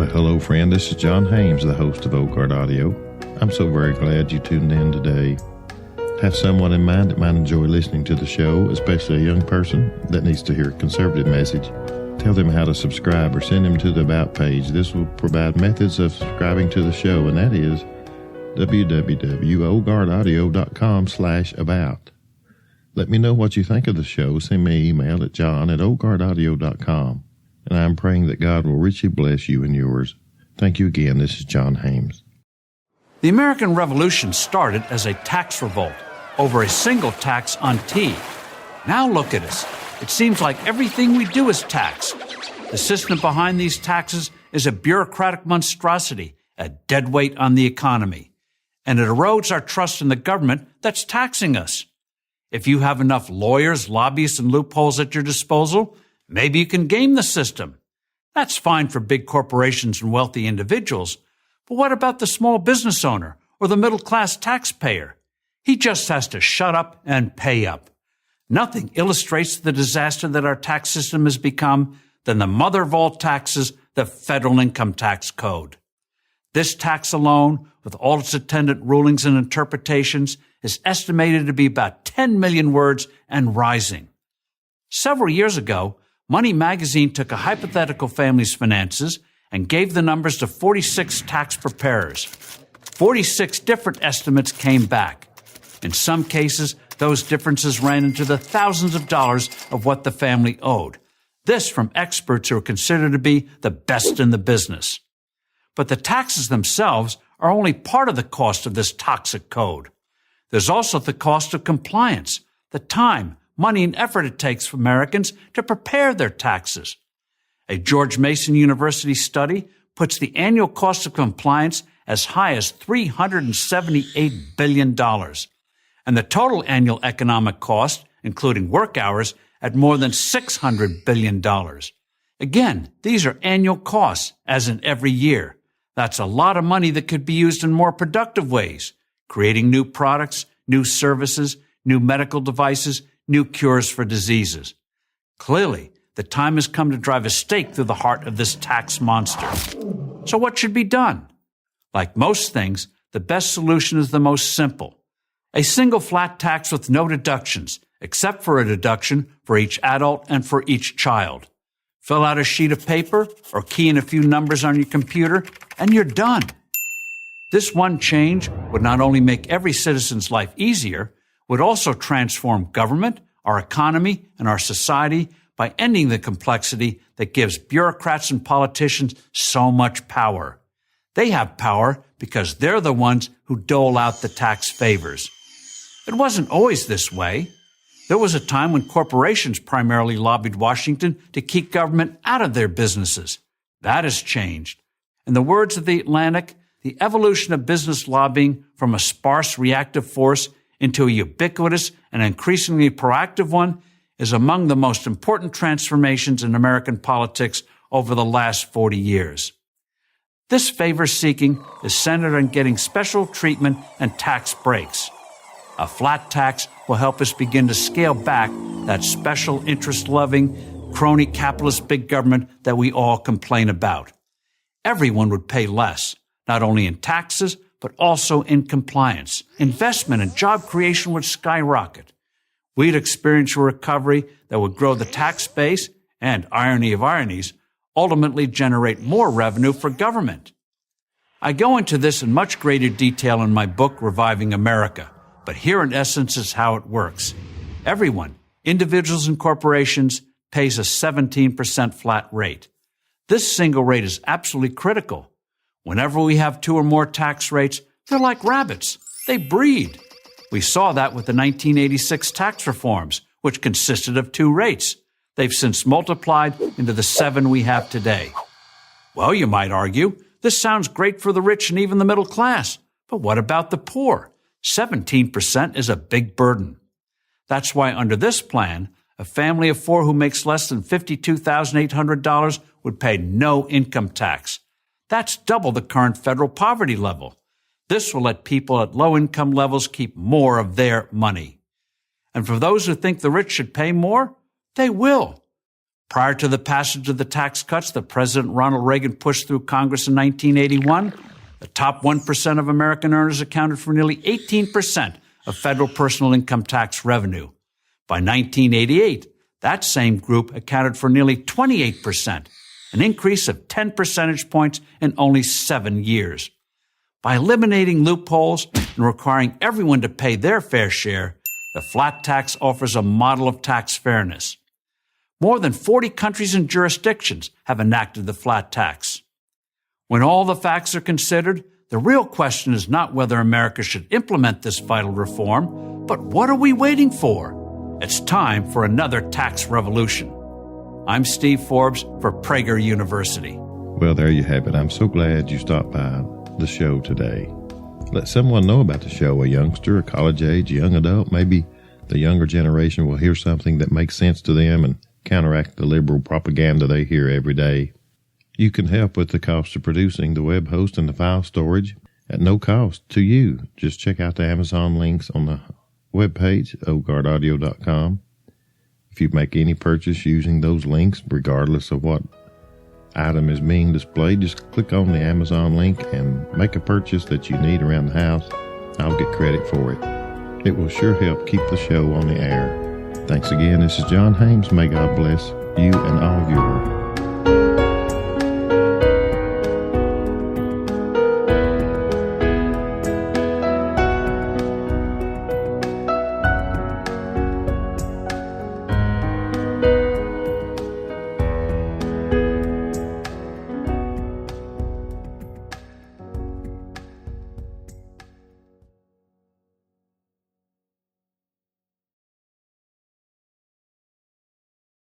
Well, hello, friend. This is John Hames, the host of Old Guard Audio. I'm so very glad you tuned in today. Have someone in mind that might enjoy listening to the show, especially a young person that needs to hear a conservative message. Tell them how to subscribe or send them to the About page. This will provide methods of subscribing to the show, and that is www.oldguardaudio.com/about. Let me know what you think of the show. Send me an email at john@oldguardaudio.com. And I'm praying that God will richly bless you and yours. Thank you again. This is John Hames. The American Revolution started as a tax revolt over a single tax on tea. Now look at us. It seems like everything we do is tax. The system behind these taxes is a bureaucratic monstrosity, a deadweight on the economy. And it erodes our trust in the government that's taxing us. If you have enough lawyers, lobbyists, and loopholes at your disposal, maybe you can game the system. That's fine for big corporations and wealthy individuals, but what about the small business owner or the middle-class taxpayer? He just has to shut up and pay up. Nothing illustrates the disaster that our tax system has become than the mother of all taxes, the federal income tax code. This tax alone, with all its attendant rulings and interpretations, is estimated to be about 10 million words and rising. Several years ago, Money Magazine took a hypothetical family's finances and gave the numbers to 46 tax preparers. 46 different estimates came back. In some cases, those differences ran into the thousands of dollars of what the family owed. This from experts who are considered to be the best in the business. But the taxes themselves are only part of the cost of this toxic code. There's also the cost of compliance, the time, money, and effort it takes for Americans to prepare their taxes. A George Mason University study puts the annual cost of compliance as high as $378 billion, and the total annual economic cost, including work hours, at more than $600 billion. Again, these are annual costs, as in every year. That's a lot of money that could be used in more productive ways, creating new products, new services, new medical devices, new cures for diseases. Clearly, the time has come to drive a stake through the heart of this tax monster. So what should be done? Like most things, the best solution is the most simple. A single flat tax with no deductions, except for a deduction for each adult and for each child. Fill out a sheet of paper or key in a few numbers on your computer, and you're done. This one change would not only make every citizen's life easier, would also transform government, our economy, and our society by ending the complexity that gives bureaucrats and politicians so much power. They have power because they're the ones who dole out the tax favors. It wasn't always this way. There was a time when corporations primarily lobbied Washington to keep government out of their businesses. That has changed. In the words of The Atlantic, the evolution of business lobbying from a sparse reactive force into a ubiquitous and increasingly proactive one is among the most important transformations in American politics over the last 40 years. This favor-seeking is centered on getting special treatment and tax breaks. A flat tax will help us begin to scale back that special interest-loving, crony capitalist big government that we all complain about. Everyone would pay less, not only in taxes, but also in compliance. Investment and job creation would skyrocket. We'd experience a recovery that would grow the tax base and, irony of ironies, ultimately generate more revenue for government. I go into this in much greater detail in my book, Reviving America, but here in essence is how it works. Everyone, individuals and corporations, pays a 17% flat rate. This single rate is absolutely critical. Whenever we have two or more tax rates, they're like rabbits. They breed. We saw that with the 1986 tax reforms, which consisted of two rates. They've since multiplied into the 7 we have today. Well, you might argue, this sounds great for the rich and even the middle class. But what about the poor? 17% is a big burden. That's why under this plan, a family of 4 who makes less than $52,800 would pay no income tax. That's double the current federal poverty level. This will let people at low income levels keep more of their money. And for those who think the rich should pay more, they will. Prior to the passage of the tax cuts that President Ronald Reagan pushed through Congress in 1981, the top 1% of American earners accounted for nearly 18% of federal personal income tax revenue. By 1988, that same group accounted for nearly 28%, an increase of 10 percentage points in only 7 years. By eliminating loopholes and requiring everyone to pay their fair share, the flat tax offers a model of tax fairness. More than 40 countries and jurisdictions have enacted the flat tax. When all the facts are considered, the real question is not whether America should implement this vital reform, but what are we waiting for? It's time for another tax revolution. I'm Steve Forbes for Prager University. Well, there you have it. I'm so glad you stopped by the show today. Let someone know about the show, a youngster, a college age, a young adult. Maybe the younger generation will hear something that makes sense to them and counteract the liberal propaganda they hear every day. You can help with the cost of producing the web host and the file storage at no cost to you. Just check out the Amazon links on the webpage, oakguardaudio.com. If you make any purchase using those links, regardless of what item is being displayed, just click on the Amazon link and make a purchase that you need around the house. I'll get credit for it. It will sure help keep the show on the air. Thanks again. This is John Hames. May God bless you and all of yours.